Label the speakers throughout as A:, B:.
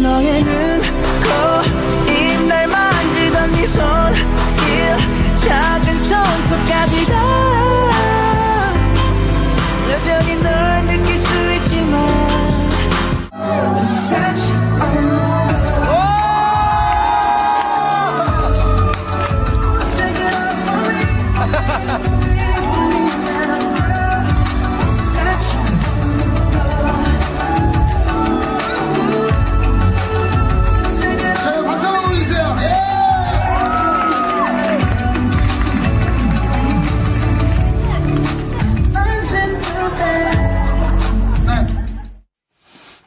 A: 너의 눈, 코, 입, 날 만지던 네 손길, 작은 손톱까지 다 여전히 널 느낄 수 있지만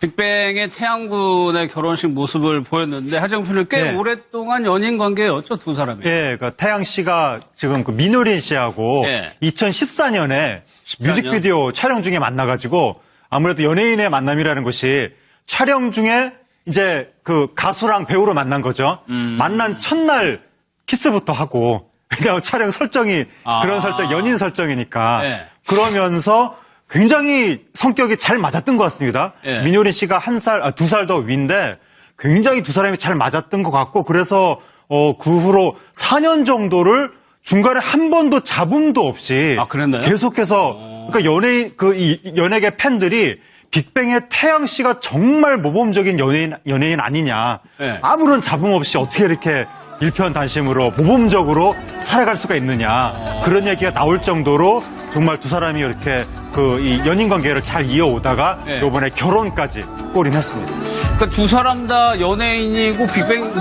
B: 빅뱅의 태양군의 결혼식 모습을 보였는데 하정표는 꽤
C: 네.
B: 오랫동안 연인 관계였죠, 두 사람이.
C: 예, 그 태양 씨가 지금 그 민효린 씨하고
B: 예.
C: 2014년에
B: 14년?
C: 뮤직비디오 촬영 중에 만나가지고 아무래도 연예인의 만남이라는 것이 촬영 중에 이제 그 가수랑 배우로 만난 거죠. 만난 첫날 키스부터 하고 왜냐하면 촬영 설정이 그런 설정, 연인 설정이니까
B: 예.
C: 그러면서 굉장히 성격이 잘 맞았던 것 같습니다.
B: 예.
C: 민효린 씨가 2살 더 위인데 굉장히 두 사람이 잘 맞았던 것 같고 그래서 그 후로 4년 정도를 중간에 한 번도 잡음도 없이
B: 그랬나요?
C: 계속해서 그러니까 이 연예계 팬들이 빅뱅의 태양 씨가 정말 모범적인 연예인 아니냐.
B: 예.
C: 아무런 잡음 없이 어떻게 이렇게 일편단심으로 모범적으로 살아갈 수가 있느냐. 그런 얘기가 나올 정도로 정말 두 사람이 이렇게 이 연인 관계를 잘 이어오다가
B: 예.
C: 이번에 결혼까지 골인했습니다.
B: 그러니까 두 사람 다 연예인이고 빅뱅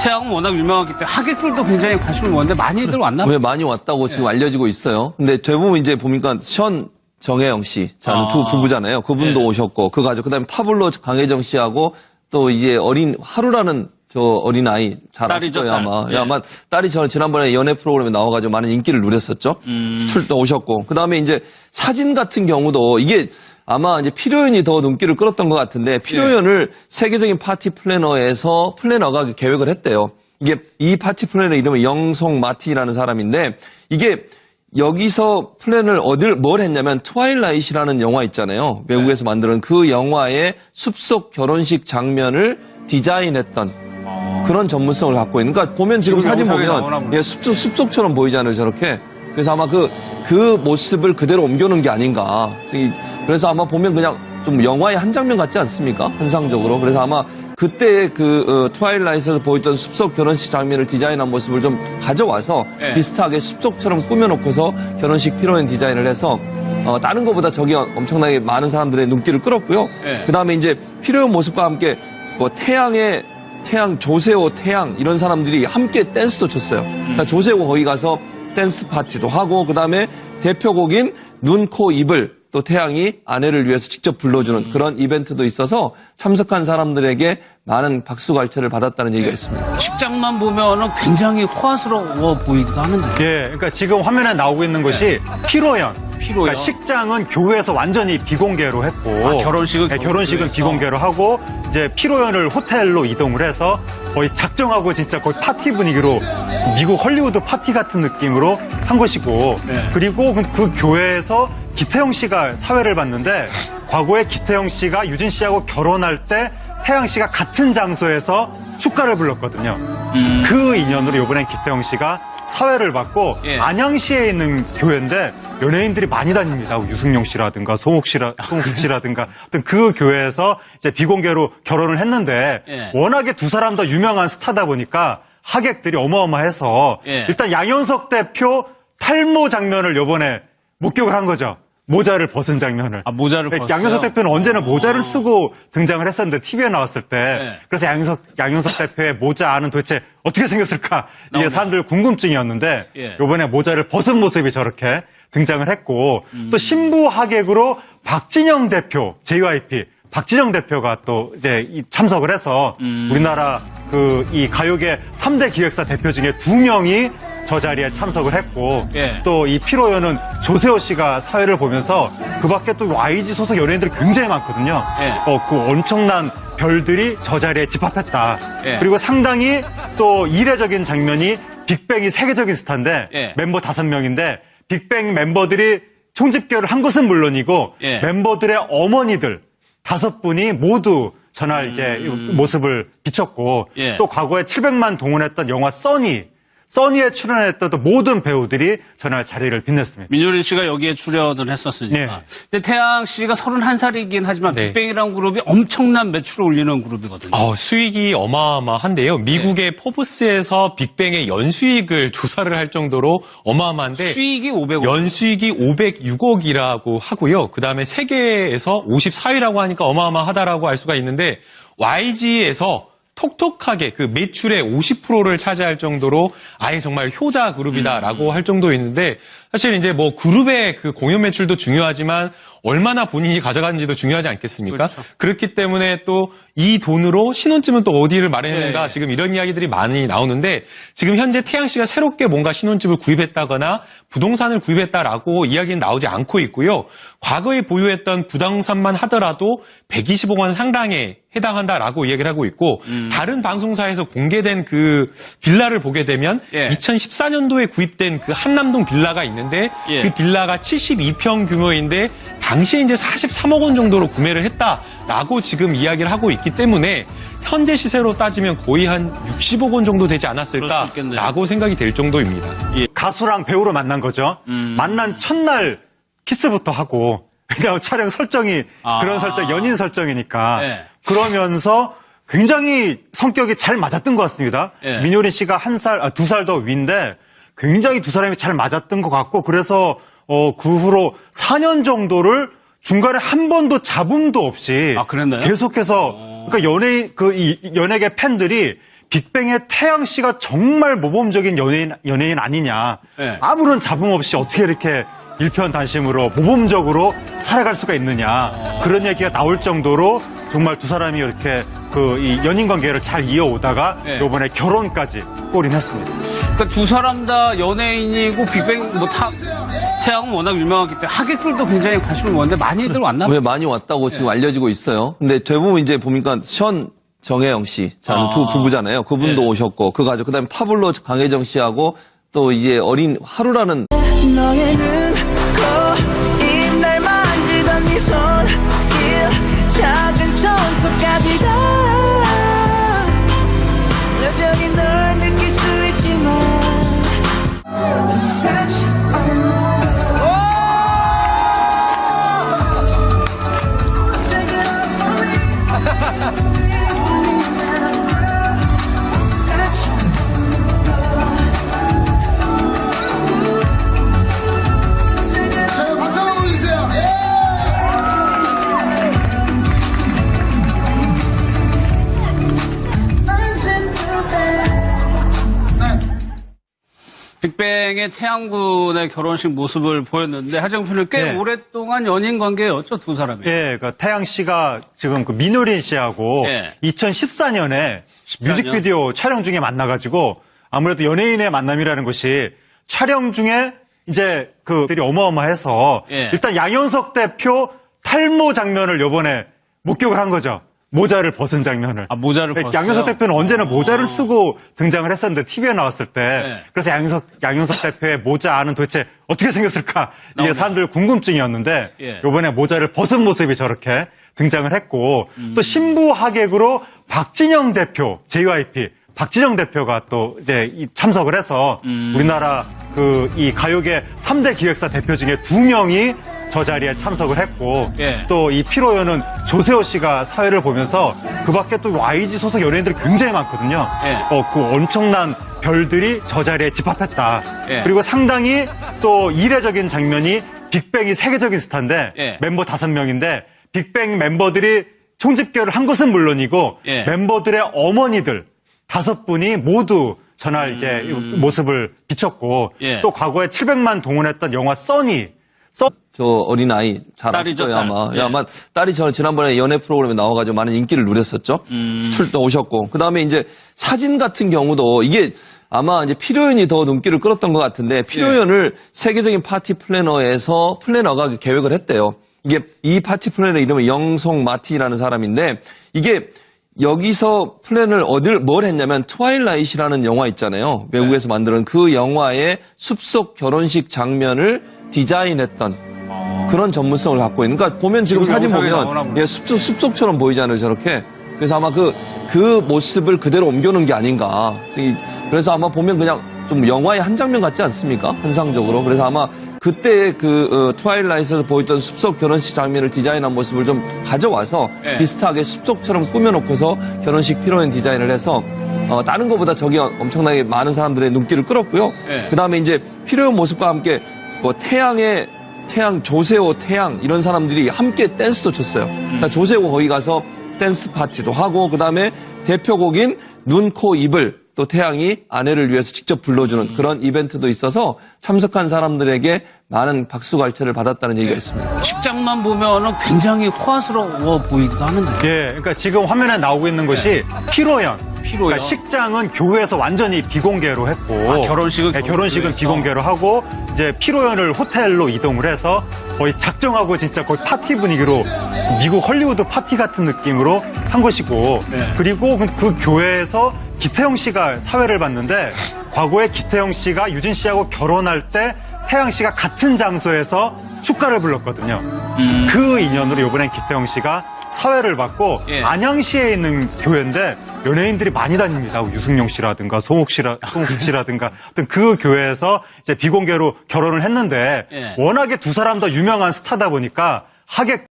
B: 태양은 워낙 유명하기 때문에 하객들도 굉장히 관심을 모았는데 많이들 왔나 봐요.
D: 왜 많이 왔다고 지금 알려지고 있어요. 근데 대부분 이제 보니까 정혜영 씨, 두 부부잖아요. 그분도 오셨고 그 가족 그다음에 타블로 강혜정 씨하고 또 이제 하루라는 저 어린아이 잘 아시죠 아마.
B: 예.
D: 아마 딸이 지난번에 연애 프로그램에 나와가지고 많은 인기를 누렸었죠. 오셨고 그다음에 이제 사진 같은 경우도 이게 아마 이제 피로연이 더 눈길을 끌었던 것 같은데 피로연을 세계적인 파티 플래너가 계획을 했대요. 이게 이 파티 플래너 이름은 영송 마티라는 사람인데 이게 여기서 플랜을 뭘 했냐면 트와일라이트라는 영화 있잖아요. 외국에서 만든 그 영화의 숲속 결혼식 장면을 디자인했던 그런 전문성을 갖고 있는. 그러니까 보면 지금 사진 보면 숲속처럼 보이잖아요, 저렇게. 그래서 아마 그 모습을 그대로 옮겨놓은 게 아닌가. 그래서 아마 보면 그냥 좀 영화의 한 장면 같지 않습니까? 환상적으로. 그래서 아마 그때 트와일라이트에서 보였던 숲속 결혼식 장면을 디자인한 모습을 좀 가져와서 비슷하게 숲속처럼 꾸며놓고서 결혼식 피로연 디자인을 해서 다른 것보다 저기 엄청나게 많은 사람들의 눈길을 끌었고요. 그 다음에 이제 피로연 모습과 함께 태양, 조세호, 태양 이런 사람들이 함께 댄스도 췄어요. 그러니까 조세호 거기 가서 댄스 파티도 하고 그다음에 대표곡인 눈, 코, 입을 또 태양이 아내를 위해서 직접 불러주는 그런 이벤트도 있어서 참석한 사람들에게 많은 박수갈채를 받았다는 얘기가 있습니다.
B: 식장만 보면은 굉장히 호화스러워 보이기도 하는데.
C: 예, 그러니까 지금 화면에 나오고 있는 것이 피로연. 그러니까 식장은 교회에서 완전히 비공개로 했고 결혼식은 비공개로 하고 이제 피로연을 호텔로 이동을 해서 거의 작정하고 진짜 거의 파티 분위기로 미국 헐리우드 파티 같은 느낌으로 한 것이고 그리고 그 교회에서 기태영 씨가 사회를 봤는데 과거에 기태영 씨가 유진 씨하고 결혼할 때 태양 씨가 같은 장소에서 축가를 불렀거든요. 그 인연으로 이번엔 기태영 씨가 사회를 받고 안양시에 있는 교회인데 연예인들이 많이 다닙니다. 유승용 씨라든가 송욱 씨라든가 어떤 그 교회에서 이제 비공개로 결혼을 했는데 워낙에 두 사람 다 유명한 스타다 보니까 하객들이 어마어마해서 일단 양현석 대표 탈모 장면을 이번에 목격을 한 거죠. 모자를 벗은 장면을.
B: 모자를 벗었어요?
C: 양현석 대표는 언제나 모자를 쓰고 등장을 했었는데 TV에 나왔을 때 그래서 양현석 대표의 모자 안은 도대체 어떻게 생겼을까 이게 사람들 궁금증이었는데 이번에 모자를 벗은 모습이 저렇게 등장을 했고 또 신부 하객으로 박진영 대표 JYP 박진영 대표가 또 이제 참석을 해서 우리나라 이 가요계 3대 기획사 대표 중에 2명이 저 자리에 참석을 했고 또 이 피로연은 조세호 씨가 사회를 보면서 그 밖에 또 YG 소속 연예인들이 굉장히 많거든요. 그 엄청난 별들이 저 자리에 집합했다. 그리고 상당히 또 이례적인 장면이 빅뱅이 세계적인 스타인데 멤버 5명인데 빅뱅 멤버들이 총집결을 한 것은 물론이고 멤버들의 어머니들 5분이 모두 전할 이제 모습을 비췄고 또 과거에 700만 동원했던 영화 써니에 출연했던 또 모든 배우들이 전할 자리를 빛냈습니다.
B: 민효린 씨가 여기에 출연을 했었으니까. 근데 태양 씨가 31살이긴 하지만 빅뱅이라는 그룹이 엄청난 매출을 올리는 그룹이거든요.
E: 수익이 어마어마한데요. 미국의 포브스에서 빅뱅의 연수익을 조사를 할 정도로 어마어마한데
B: 수익이 500억.
E: 연수익이 506억이라고 하고요. 그다음에 세계에서 54위라고 하니까 어마어마하다라고 알 수가 있는데 YG에서 톡톡하게 그 매출의 50%를 차지할 정도로 아예 정말 효자 그룹이다라고 할 정도 있는데 사실 이제 뭐 그룹의 그 공연 매출도 중요하지만 얼마나 본인이 가져가는지도 중요하지 않겠습니까?
B: 그렇죠.
E: 그렇기 때문에 또 이 돈으로 신혼집은 또 어디를 마련했는가 지금 이런 이야기들이 많이 나오는데 지금 현재 태양 씨가 새롭게 뭔가 신혼집을 구입했다거나 부동산을 구입했다라고 이야기는 나오지 않고 있고요. 과거에 보유했던 부동산만 하더라도 120억 원 상당에 해당한다라고 이야기를 하고 있고 다른 방송사에서 공개된 그 빌라를 보게 되면 2014년도에 구입된 그 한남동 빌라가 있는데 그 빌라가 72평 규모인데 당시에 이제 43억 원 정도로 구매를 했다라고 지금 이야기를 하고 있기 때문에 현재 시세로 따지면 거의 한 60억 원 정도 되지 않았을까라고 생각이 될 정도입니다.
C: 가수랑 배우로 만난 거죠. 만난 첫날 키스부터 하고 그냥 촬영 설정이 그런 설정, 연인 설정이니까 그러면서 굉장히 성격이 잘 맞았던 것 같습니다. 민효린 씨가 2살 더 위인데 굉장히 두 사람이 잘 맞았던 것 같고 그래서 그 후로 4년 정도를 중간에 한 번도 잡음도 없이 계속해서 그러니까 연예계 팬들이 빅뱅의 태양 씨가 정말 모범적인 연예인 아니냐. 아무런 잡음 없이 어떻게 이렇게 일편단심으로 모범적으로 살아갈 수가 있느냐. 그런 얘기가 나올 정도로 정말 두 사람이 이렇게 이 연인 관계를 잘 이어오다가 이번에 결혼까지 골인했습니다.
B: 그러니까 두 사람 다 연예인이고 빅뱅 태양은 워낙 유명하기 때문에 하객들도 굉장히 관심을 모았는데 많이들 왔나?
D: 왜 많이 왔다고 지금 알려지고 있어요. 근데 대부분 이제 보니까 정혜영 씨, 두 부부잖아요. 그분도 오셨고 그 가족 그다음에 타블로 강혜정 씨하고 또 이제 어린 하루라는
A: 너의 눈, 코, 입, 날 만지던 네 손길 작은 손톱까지 다 여전히 널 느낄 수 있지만
B: 빅뱅의 태양군의 결혼식 모습을 보였는데 하정표는 꽤 오랫동안 연인 관계였죠, 두 사람이.
C: 그 태양 씨가 지금 그 민효린 씨하고 2014년에 뮤직비디오 촬영 중에 만나가지고 아무래도 연예인의 만남이라는 것이 촬영 중에 이제 그들이 어마어마해서 일단 양현석 대표 탈모 장면을 이번에 목격을 한 거죠. 모자를 벗은 장면을.
B: 모자를 벗었어요?
C: 양현석 대표는 언제나 모자를 쓰고 등장을 했었는데 TV에 나왔을 때 그래서 양현석 대표의 모자는 도대체 어떻게 생겼을까 이게 사람들 궁금증이었는데 이번에 모자를 벗은 모습이 저렇게 등장을 했고 또 신부 하객으로 박진영 대표 JYP 박진영 대표가 또 이제 참석을 해서 우리나라 이 가요계 3대 기획사 대표 중에 2명이 저 자리에 참석을 했고 또 이 피로연은 조세호 씨가 사회를 보면서 그 밖에 또 YG 소속 연예인들이 굉장히 많거든요. 그 엄청난 별들이 저 자리에 집합했다. 그리고 상당히 또 이례적인 장면이 빅뱅이 세계적인 스타인데 멤버 5명인데 빅뱅 멤버들이 총집결을 한 것은 물론이고 멤버들의 어머니들 5분이 모두 전할 이제 모습을 비췄고 또 과거에 700만 동원했던 영화
D: 저 어린아이 잘 아실 거예요, 아마. 아마 딸이 지난번에 연애 프로그램에 나와가지고 많은 인기를 누렸었죠. 출동 오셨고. 그 다음에 이제 사진 같은 경우도 이게 아마 이제 피로연이 더 눈길을 끌었던 것 같은데 피로연을 세계적인 파티 플래너가 계획을 했대요. 이게 이 파티 플래너 이름은 영송 마티라는 사람인데 이게 여기서 플랜을 뭘 했냐면 트와일라이트라는 영화 있잖아요. 외국에서 만든 그 영화의 숲속 결혼식 장면을 디자인했던 그런 전문성을 갖고 있는. 그러니까 보면 지금 사진 보면 숲속처럼 보이잖아요. 저렇게. 그래서 아마 그 모습을 그대로 옮겨놓은 게 아닌가. 그래서 아마 보면 그냥 좀 영화의 한 장면 같지 않습니까? 환상적으로. 그래서 아마 그때 트와일라이트에서 보였던 숲속 결혼식 장면을 디자인한 모습을 좀 가져와서 비슷하게 숲속처럼 꾸며놓고서 결혼식 피로연 디자인을 해서 다른 것보다 저기 엄청나게 많은 사람들의 눈길을 끌었고요. 그 다음에 이제 피로연 모습과 함께 뭐 조세호, 태양 이런 사람들이 함께 댄스도 췄어요. 그러니까 조세호 거기 가서 댄스 파티도 하고 그 다음에 대표곡인 눈, 코, 입을 또 태양이 아내를 위해서 직접 불러주는 그런 이벤트도 있어서 참석한 사람들에게 많은 박수갈채를 받았다는 얘기가 있습니다.
B: 식장만 보면은 굉장히 호화스러워 보이기도 하는데.
C: 예, 그러니까 지금 화면에 나오고 있는 것이 피로연. 그러니까 식장은 교회에서 완전히 비공개로 했고 결혼식은 비공개로 하고 이제 피로연을 호텔로 이동을 해서 거의 작정하고 진짜 거의 파티 분위기로 미국 헐리우드 파티 같은 느낌으로 한 것이고 그리고 그 교회에서 기태영 씨가 사회를 봤는데 과거에 기태영 씨가 유진 씨하고 결혼할 때 태양 씨가 같은 장소에서 축가를 불렀거든요. 그 인연으로 이번엔 기태영 씨가 사회를 받고 안양시에 있는 교회인데 연예인들이 많이 다닙니다. 유승용 씨라든가 송욱 씨라든가 어떤 그 교회에서 이제 비공개로 결혼을 했는데 워낙에 두 사람 다 유명한 스타다 보니까 하객